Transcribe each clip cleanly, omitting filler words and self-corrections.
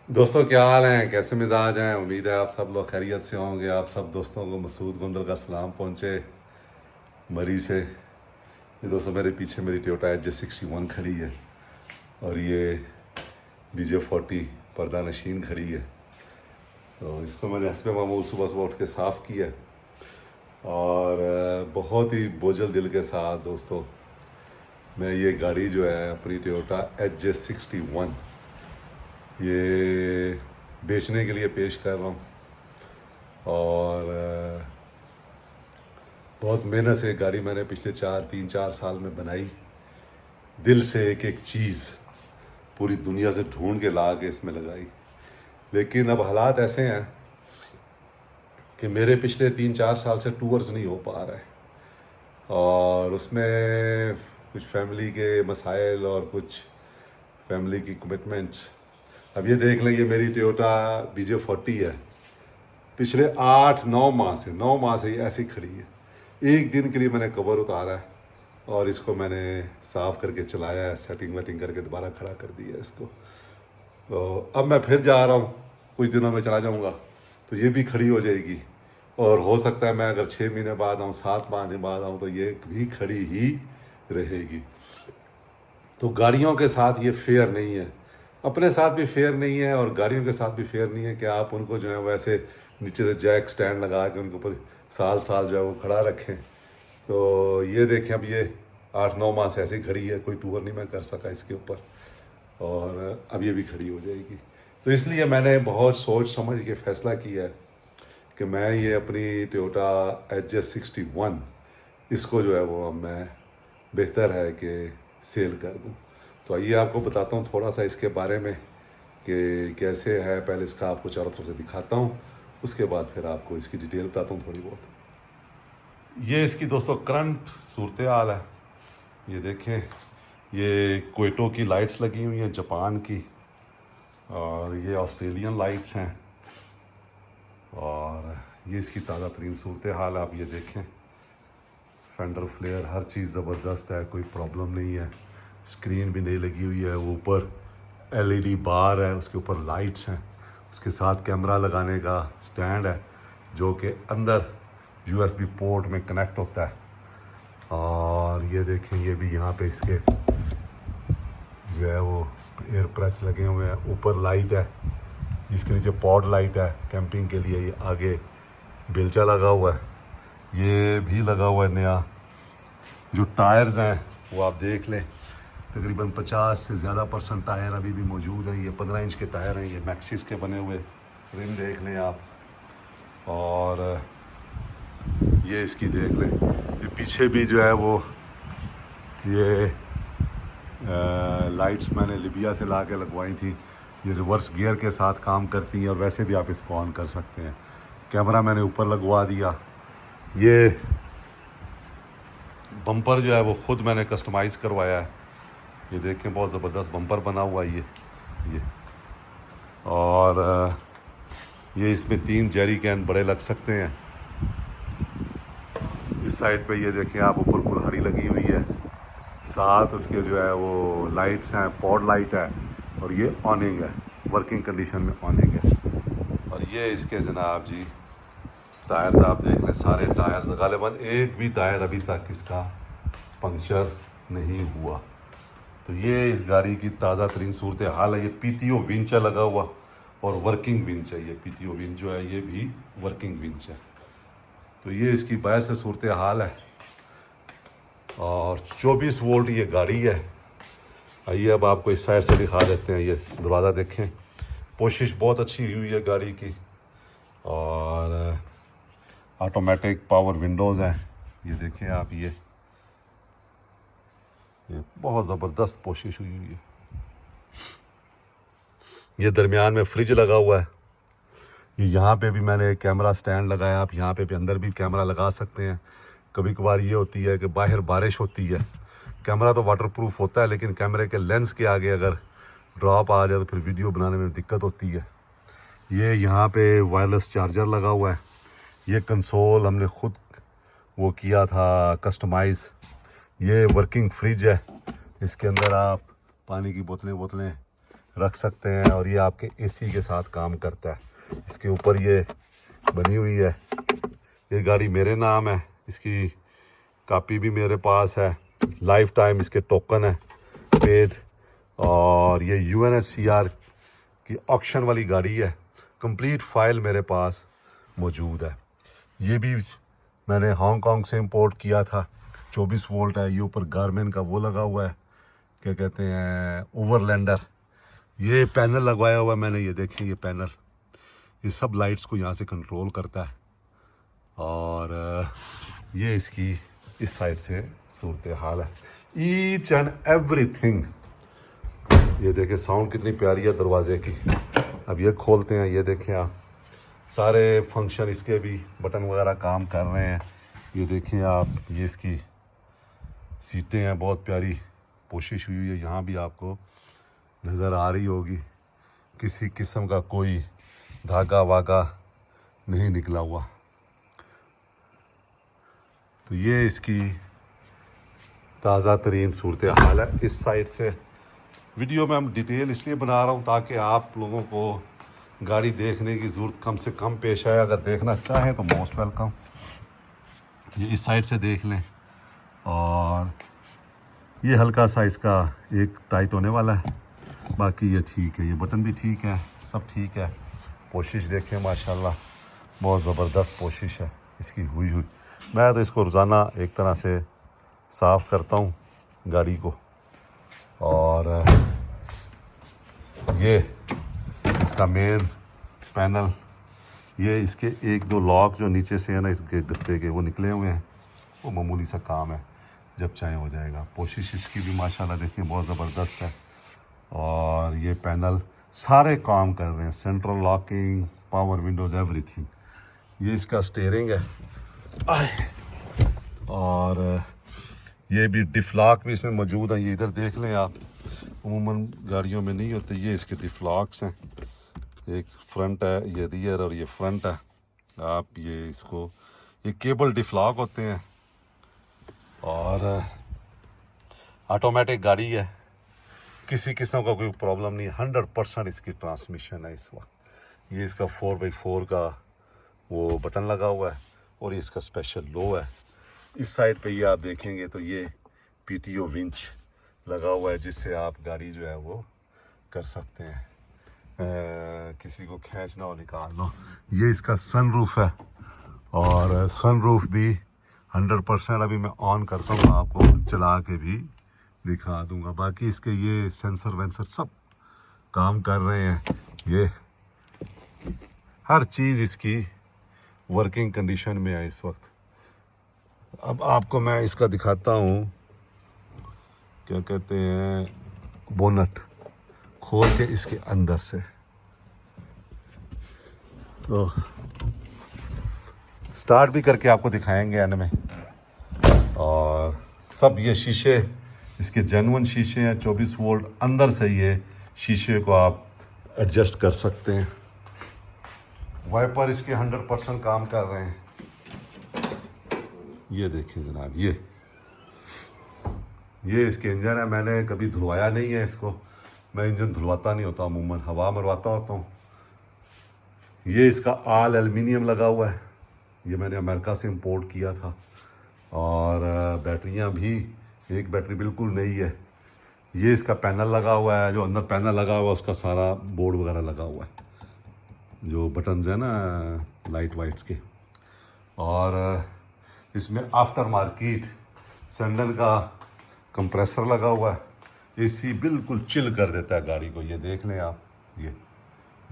दोस्तों क्या हाल हैं, कैसे मिजाज हैं। उम्मीद है आप सब लोग खैरियत से होंगे। आप सब दोस्तों को मसूद गुंदल का सलाम पहुंचे मरी से। ये दोस्तों मेरे पीछे मेरी टोयोटा HJ61 खड़ी है और ये BJ40 पर्दा नशीन खड़ी है। तो इसको मैंने हस्बे मामूल सुबह सुबह उठ के साफ़ किया और बहुत ही बोझल दिल के साथ दोस्तों मैं ये गाड़ी जो है अपनी टोयोटा HJ61 ये बेचने के लिए पेश कर रहा हूँ। और बहुत मेहनत से गाड़ी मैंने पिछले 3-4 साल में बनाई। दिल से एक एक चीज़ पूरी दुनिया से ढूंढ के ला के इसमें लगाई। लेकिन अब हालात ऐसे हैं कि मेरे पिछले 3-4 साल से टूर्स नहीं हो पा रहे और उसमें कुछ फैमिली के मसाइल और कुछ फैमिली की कमिटमेंट्स। अब ये देख लें, ये मेरी टोयोटा BJ40 है। पिछले 8-9 माह से ये ऐसी खड़ी है। एक दिन के लिए मैंने कवर उतारा है और इसको मैंने साफ़ करके चलाया है, सेटिंग वेटिंग करके दोबारा खड़ा कर दिया इसको। तो अब मैं फिर जा रहा हूँ, कुछ दिनों में चला जाऊँगा तो ये भी खड़ी हो जाएगी। और हो सकता है मैं अगर 6 महीने बाद आऊँ, 7 महीने बाद आऊँ तो ये भी खड़ी ही रहेगी। तो गाड़ियों के साथ ये फेयर नहीं है, अपने साथ भी फेयर नहीं है और गाड़ियों के साथ भी फेयर नहीं है कि आप उनको जो है वैसे नीचे से जैक स्टैंड लगा के उनके ऊपर साल साल जो है वो खड़ा रखें। तो ये देखें, अब ये 8-9 माह से ऐसी खड़ी है, कोई टूर नहीं मैं कर सका इसके ऊपर और अब ये भी खड़ी हो जाएगी। तो इसलिए मैंने बहुत सोच समझ के फ़ैसला किया है कि मैं ये अपनी टोयोटा HJ61 इसको जो है वो अब मैं बेहतर है कि सेल कर दूँ। तो आइए आपको बताता हूँ थोड़ा सा इसके बारे में कि कैसे है। पहले इसका आपको चारों तरफ से दिखाता हूँ, उसके बाद फिर आपको इसकी डिटेल बताता हूँ थोड़ी बहुत। ये इसकी दोस्तों करंट सूरत हाल है। ये देखें, ये क्वेटो की लाइट्स लगी हुई हैं, जापान की, और ये ऑस्ट्रेलियन लाइट्स हैं। और ये इसकी ताज़ा तरीन सूरत हाल है। आप ये देखें, फेंडर फ्लेयर हर चीज़ ज़बरदस्त है, कोई प्रॉब्लम नहीं है। स्क्रीन भी नहीं लगी हुई है, ऊपर LED बार है, उसके ऊपर लाइट्स हैं, उसके साथ कैमरा लगाने का स्टैंड है जो कि अंदर USB पोर्ट में कनेक्ट होता है। और ये देखें, ये भी यहाँ पे इसके जो है वो एयर प्रेस लगे हुए हैं। ऊपर लाइट है, इसके नीचे पॉड लाइट है कैंपिंग के लिए। ये आगे बेलचा लगा हुआ है, ये भी लगा हुआ है नया। जो टायर्स हैं वो आप देख लें, तकरीबन 50 से ज़्यादा % टायर अभी भी मौजूद हैं। ये 15 इंच के टायर हैं, ये मैक्सिस के बने हुए। रिम देख लें आप, और ये इसकी देख लें। ये पीछे भी जो है वो ये लाइट्स मैंने लिबिया से ला के लगवाई थी। ये रिवर्स गियर के साथ काम करती हैं और वैसे भी आप इसको ऑन कर सकते हैं। कैमरा मैंने ऊपर लगवा दिया। ये बम्पर जो है वो ख़ुद मैंने कस्टमाइज़ करवाया है। ये देखें, बहुत ज़बरदस्त बम्पर बना हुआ है ये। और ये इसमें 3 जेरी कैन बड़े लग सकते हैं। इस साइड पे ये देखें आप, ऊपर कुल्हाड़ी लगी हुई है, साथ उसके जो है वो लाइट्स हैं, पॉड लाइट है, और ये ऑनिंग है, वर्किंग कंडीशन में ऑनिंग है। और ये इसके जनाब जी टायर्स आप देख लें, सारे टायर्स गालिबन एक भी टायर अभी तक इसका पंक्चर नहीं हुआ। तो ये इस गाड़ी की ताज़ा तरीन सूरत हाल है। ये PTO विंच है लगा हुआ और वर्किंग विंच है। ये PTO विंच जो है ये भी वर्किंग विंच है। तो ये इसकी बाहर से सूरत हाल है और 24 वोल्ट ये गाड़ी है। आइए अब आपको इस साइड से दिखा देते हैं। ये दरवाज़ा देखें, कोशिश बहुत अच्छी हुई है गाड़ी की। और ऑटोमेटिक पावर विंडोज़ हैं, ये देखें आप। ये बहुत ज़बरदस्त कोशिश हुई है। ये दरमियान में फ्रिज लगा हुआ है। ये यहाँ पे भी मैंने एक कैमरा स्टैंड लगाया, आप यहाँ पे भी अंदर भी कैमरा लगा सकते हैं। कभी कभार ये होती है कि बाहर बारिश होती है, कैमरा तो वाटरप्रूफ होता है लेकिन कैमरे के लेंस के आगे अगर ड्रॉप आ जाए तो फिर वीडियो बनाने में दिक्कत होती है। ये यहाँ पे वायरलेस चार्जर लगा हुआ है। ये कंसोल हमने ख़ुद वो किया था कस्टमाइज़। ये वर्किंग फ्रिज है, इसके अंदर आप पानी की बोतलें रख सकते हैं और ये आपके एसी के साथ काम करता है। इसके ऊपर ये बनी हुई है, ये गाड़ी मेरे नाम है, इसकी कॉपी भी मेरे पास है, लाइफ टाइम इसके टोकन है पेड, और ये UNHCR की ऑक्शन वाली गाड़ी है। कंप्लीट फाइल मेरे पास मौजूद है। ये भी मैंने हांगकांग से इंपोर्ट किया था। 24 वोल्ट है, ये ऊपर गारमेन का वो लगा हुआ है, क्या कहते हैं, ओवरलैंडर। ये पैनल लगवाया हुआ है मैंने, ये देखें, ये पैनल, ये सब लाइट्स को यहाँ से कंट्रोल करता है। और ये इसकी इस साइड से सूरत हाल है, ईच एंड एवरीथिंग। ये देखें साउंड कितनी प्यारी है दरवाजे की। अब ये खोलते हैं, ये देखें आप, सारे फंक्शन इसके भी बटन वगैरह काम कर रहे हैं। ये देखें आप, ये इसकी सीटें हैं, बहुत प्यारी कोशिश हुई है, यहाँ भी आपको नज़र आ रही होगी, किसी किस्म का कोई धागा वागा नहीं निकला हुआ। तो ये इसकी ताज़ा तरीन सूरत हाल है। इस साइड से वीडियो में हम डिटेल इसलिए बना रहा हूँ ताकि आप लोगों को गाड़ी देखने की ज़रूरत कम से कम पेश आए। अगर देखना चाहें तो मोस्ट वेलकम, ये इस साइड से देख लें। और ये हल्का सा इसका एक टाइट होने वाला है, बाकी ये ठीक है, ये बटन भी ठीक है, सब ठीक है। कोशिश देखें माशाल्लाह, बहुत ज़बरदस्त कोशिश है इसकी हुई। मैं तो इसको रोज़ाना एक तरह से साफ़ करता हूँ गाड़ी को। और ये इसका मेन पैनल, ये इसके एक दो लॉक जो नीचे से है ना इसके गत्ते के, वो निकले हुए हैं, वो मामूली सा काम है, जब चाहे हो जाएगा। कोशिश इसकी भी माशाल्लाह देखिए बहुत ज़बरदस्त है। और ये पैनल सारे काम कर रहे हैं, central locking, power Windows, everything. ये इसका स्टीयरिंग है, और ये भी डिफ्लॉक भी इसमें मौजूद है। ये इधर देख लें आप, उमूमन गाड़ियों में नहीं होते। ये इसके डिफ्लॉक्स हैं, एक फ्रंट है, ये रियर, और ये फ्रंट है। आप ये इसको, ये केबल डिफ्लॉक होते हैं। और ऑटोमेटिक गाड़ी है, किसी किस्म का कोई प्रॉब्लम नहीं। 100% इसकी ट्रांसमिशन है इस वक्त। ये इसका 4x4 का वो बटन लगा हुआ है, और ये इसका स्पेशल लो है। इस साइड पे ये आप देखेंगे तो ये PTO विंच लगा हुआ है, जिससे आप गाड़ी जो है वो कर सकते हैं, किसी को खींचना हो, निकालना। ये इसका सनरूफ है, और सनरूफ भी 100% अभी मैं ऑन करता हूँ, आपको चला के भी दिखा दूंगा। बाकी इसके ये सेंसर वेंसर सब काम कर रहे हैं। ये हर चीज़ इसकी वर्किंग कंडीशन में है इस वक्त। अब आपको मैं इसका दिखाता हूँ, क्या कहते हैं, बोनट खोल के इसके अंदर से, तो स्टार्ट भी करके आपको दिखाएंगे एंड में। और सब ये शीशे इसके जेन्युइन शीशे हैं, 24 वोल्ट। अंदर से ये शीशे को आप एडजस्ट कर सकते हैं। वाइपर इसके 100% काम कर रहे हैं। ये देखिए जनाब, ये इसके इंजन है। मैंने कभी धुलवाया नहीं है इसको, मैं इंजन धुलवाता नहीं होता, अमूमन हवा मरवाता होता हूँ। ये इसका आल एल्युमिनियम लगा हुआ है, ये मैंने अमेरिका से इंपोर्ट किया था। और बैटरियाँ भी, एक बैटरी बिल्कुल नई है। ये इसका पैनल लगा हुआ है, जो अंदर पैनल लगा हुआ है उसका सारा बोर्ड वगैरह लगा हुआ है, जो बटन्स है ना लाइट वाइट्स के। और इसमें आफ्टर मार्केट सैंडल का कंप्रेसर लगा हुआ है, एसी बिल्कुल चिल कर देता है गाड़ी को। ये देख लें आप,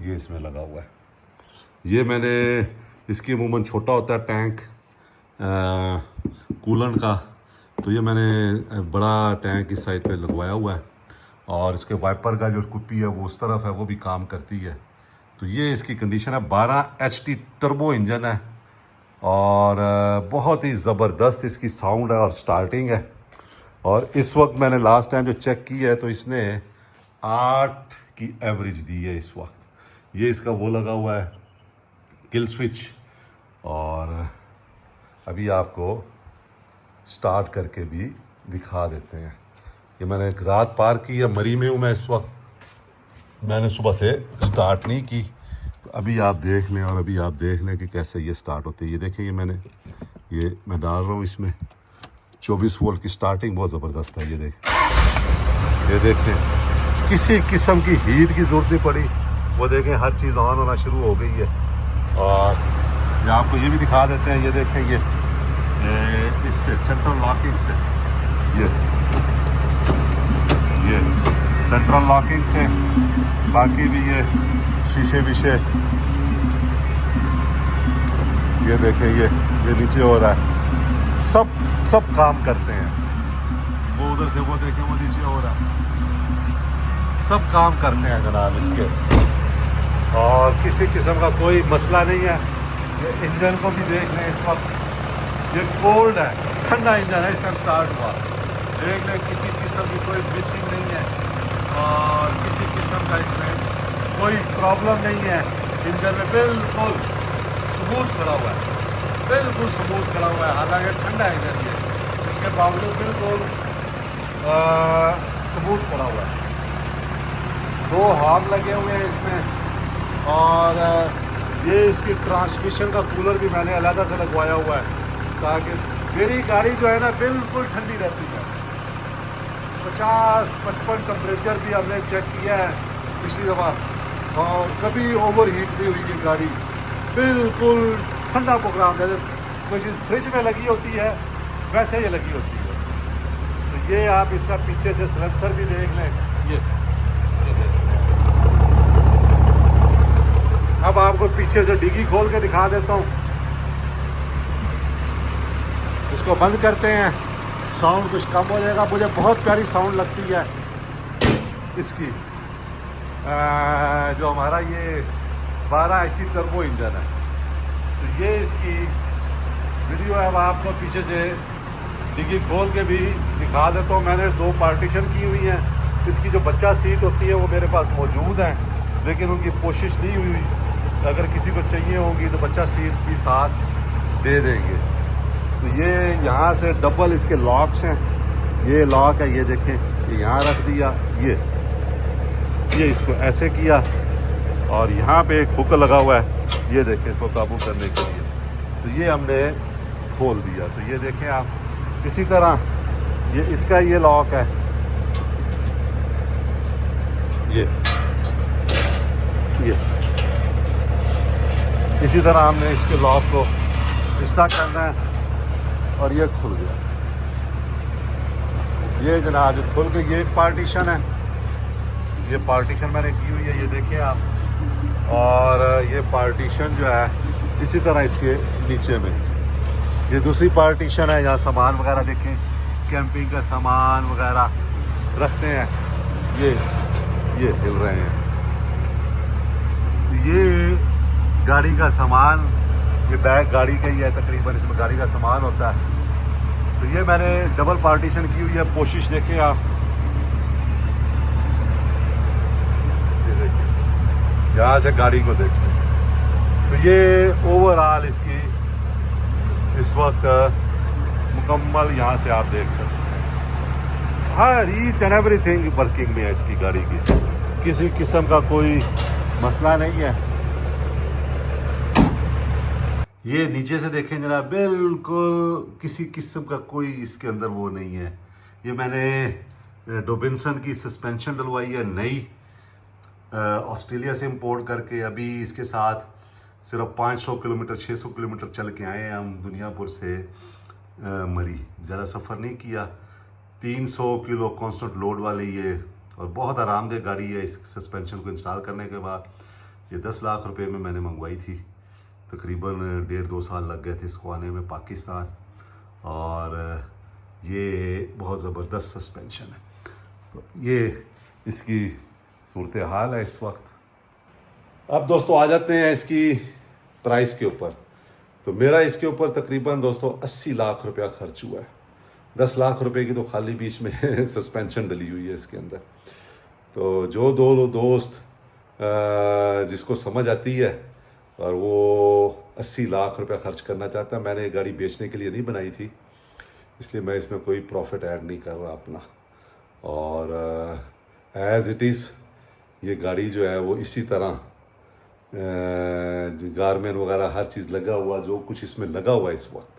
ये इसमें लगा हुआ है। ये मैंने, इसकी अमूमन छोटा होता है टैंक कूलेंट का, तो ये मैंने बड़ा टैंक इस साइड पे लगवाया हुआ है। और इसके वाइपर का जो कुप्पी है वो उस तरफ है, वो भी काम करती है। तो ये इसकी कंडीशन है। 12 HP टर्बो इंजन है, और बहुत ही ज़बरदस्त इसकी साउंड है और स्टार्टिंग है। और इस वक्त मैंने लास्ट टाइम जो चेक की है तो इसने 8 की एवरेज दी है इस वक्त। ये इसका वो लगा हुआ है किल स्विच, और अभी आपको स्टार्ट करके भी दिखा देते हैं। ये मैंने एक रात पार की है, मरी में हूँ मैं इस वक्त। मैंने सुबह से स्टार्ट नहीं की, तो अभी आप देख लें और अभी आप देख लें कि कैसे ये स्टार्ट होती है। ये देखें, ये मैं डाल रहा हूँ इसमें 24 वोल्ट की स्टार्टिंग बहुत ज़बरदस्त है। ये देखें किसी किस्म की हीट की ज़रूरत नहीं पड़ी। वो देखें हर चीज़ ऑन होना शुरू हो गई है। और ये आपको ये भी दिखा देते हैं, ये देखें ये इससे सेंट्रल लॉकिंग से ये सेंट्रल लॉकिंग से, बाकी भी ये शीशे विशे ये देखें ये नीचे हो रहा है, सब काम करते हैं। वो उधर से वो देखें वो नीचे हो रहा है, सब काम करते हैं जनाब इसके, और किसी किस्म का कोई मसला नहीं है। ये इंजन को भी देख लें, इस वक्त ये कोल्ड है, ठंडा इंजन है, इस टाइम स्टार्ट हुआ। देख लें किसी किस्म की कोई मिसिंग नहीं है और किसी किस्म का इसमें कोई प्रॉब्लम नहीं है। इंजन में बिल्कुल स्मूथ खड़ा हुआ है, बिल्कुल स्मूथ खड़ा हुआ है। हालांकि ठंडा इंजन है, इसके बावजूद बिल्कुल स्मूथ खड़ा हुआ है। 2 हॉर्न लगे हुए हैं इसमें, और ये इसकी ट्रांसमिशन का कूलर भी मैंने अलग से लगवाया हुआ है, ताकि मेरी गाड़ी जो है ना बिल्कुल ठंडी रहती है। 50-55 टेम्परेचर भी हमने चेक किया है पिछली दफ़ा, और कभी ओवर हीट नहीं हुई ये गाड़ी। बिल्कुल ठंडा प्रोग्राम, जैसे कोई चीज़ फ्रिज में लगी होती है वैसे ये लगी होती है। तो ये आप इसका पीछे से सिलेंसर भी देख लें, ये देख लें। अब आपको पीछे से डिग्गी खोल के दिखा देता हूँ। इसको बंद करते हैं, साउंड कुछ कम हो जाएगा। मुझे बहुत प्यारी साउंड लगती है इसकी, जो हमारा ये 12 HP टर्बो इंजन है। तो ये इसकी वीडियो है, अब आपको पीछे से डिग्गी खोल के भी दिखा देता हूँ। मैंने 2 पार्टीशन की हुई हैं। इसकी जो बच्चा सीट होती है वो मेरे पास मौजूद है, लेकिन उनकी कोशिश नहीं हुई। अगर किसी को चाहिए होगी तो बच्चा सीट्स भी साथ दे देंगे। तो ये यहाँ से डबल इसके लॉक्स हैं, ये लॉक है, ये देखें, ये यहाँ रख दिया, ये इसको ऐसे किया, और यहाँ पे एक हुक लगा हुआ है, ये देखें, इसको काबू करने के लिए। तो ये हमने खोल दिया। तो ये देखें आप, इसी तरह ये इसका ये लॉक है, ये इसी तरह हमने इसके लॉक को इस तरह करना है, और ये खुल गया। ये जनाब खुल के, ये एक पार्टीशन है, ये पार्टीशन मैंने की हुई है, ये देखें आप। और ये पार्टीशन जो है इसी तरह इसके नीचे में ये दूसरी पार्टीशन है, यहाँ सामान वगैरह देखें, कैंपिंग का सामान वगैरह रखते हैं। ये हिल रहे हैं, ये गाड़ी का सामान, ये बैग गाड़ी का ही है तकरीबन, इसमें गाड़ी का सामान होता है। तो ये मैंने डबल पार्टीशन की हुई है, कोशिश देखें आप, ये देखिए, यहाँ से गाड़ी को देखते हैं। तो ये ओवरऑल इसकी इस वक्त मुकम्मल यहाँ से आप देख सकते हैं, हर ईच एंड एवरीथिंग वर्किंग में है इसकी गाड़ी की, किसी किस्म का कोई मसला नहीं है। ये नीचे से देखें जनाब, बिल्कुल किसी किस्म का कोई इसके अंदर वो नहीं है। ये मैंने डोबिन्सन की सस्पेंशन डलवाई है नई, ऑस्ट्रेलिया से इंपोर्ट करके। अभी इसके साथ सिर्फ 500 किलोमीटर 600 किलोमीटर चल के आए हैं हम दुनियापुर से मरी, ज़्यादा सफ़र नहीं किया। 300 किलो कांस्टेंट लोड वाली ये, और बहुत आरामदेह गाड़ी है। इस सस्पेंशन को इंस्टॉल करने के बाद ये 10 लाख रुपए में मैंने मंगवाई थी, तकरीबन 1.5-2 साल लग गए थे इसको आने में पाकिस्तान, और ये बहुत ज़बरदस्त सस्पेंशन है। तो ये इसकी सूरत हाल है इस वक्त। अब दोस्तों आ जाते हैं इसकी प्राइस के ऊपर। तो मेरा इसके ऊपर तकरीबन दोस्तों 80 लाख रुपया खर्च हुआ है। 10 लाख रुपए की तो खाली बीच में सस्पेंशन डली हुई है इसके अंदर। तो जो दो दोस्त जिसको समझ आती है और वो 80 लाख रुपया खर्च करना चाहता है, मैंने ये गाड़ी बेचने के लिए नहीं बनाई थी, इसलिए मैं इसमें कोई प्रॉफिट ऐड नहीं कर रहा अपना। और एज़ इट इज़ ये गाड़ी जो है वो इसी तरह गारमेंट वगैरह हर चीज़ लगा हुआ, जो कुछ इसमें लगा हुआ है इस वक्त,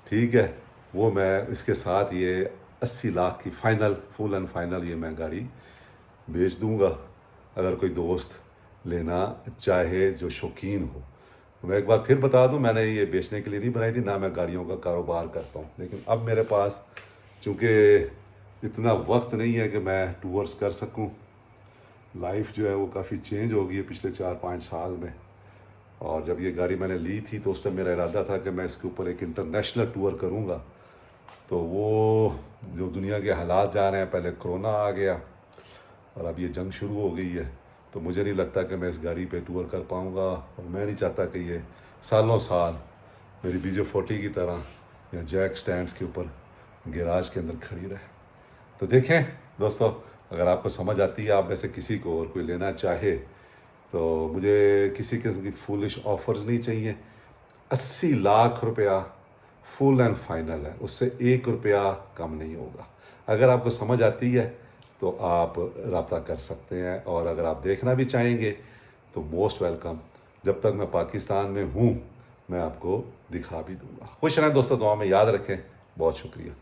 ठीक है, वो मैं इसके साथ ये 80 लाख की फाइनल, फुल एंड फाइनल ये मैं गाड़ी बेच दूंगा। अगर कोई दोस्त लेना चाहे जो शौकीन हो। मैं एक बार फिर बता दूं, मैंने ये बेचने के लिए नहीं बनाई थी, ना मैं गाड़ियों का कारोबार करता हूँ, लेकिन अब मेरे पास चूँकि इतना वक्त नहीं है कि मैं टूर्स कर सकूँ। लाइफ जो है वो काफ़ी चेंज हो गई है पिछले 4-5 साल में। और जब ये गाड़ी मैंने ली थी तो उस टाइम मेरा इरादा था कि मैं इसके ऊपर एक इंटरनेशनल टूर करूँगा। तो वो जो दुनिया के हालात जा रहे हैं, पहले कोरोना आ गया और अब ये जंग शुरू हो गई है, तो मुझे नहीं लगता कि मैं इस गाड़ी पे टूर कर पाऊँगा। और मैं नहीं चाहता कि ये सालों साल मेरी BJ40 की तरह या जैक स्टैंड्स के ऊपर गैराज के अंदर खड़ी रहे। तो देखें दोस्तों, अगर आपको समझ आती है, आप में से किसी को और कोई लेना चाहे, तो मुझे किसी किस्म की फूलिश ऑफर्स नहीं चाहिए। 80 लाख रुपया फुल एंड फाइनल है, उससे 1 रुपया कम नहीं होगा। अगर आपको समझ आती है तो आप रब्ता कर सकते हैं, और अगर आप देखना भी चाहेंगे तो मोस्ट वेलकम। जब तक मैं पाकिस्तान में हूँ मैं आपको दिखा भी दूँगा। खुश रहें दोस्तों, दुआ में याद रखें। बहुत शुक्रिया।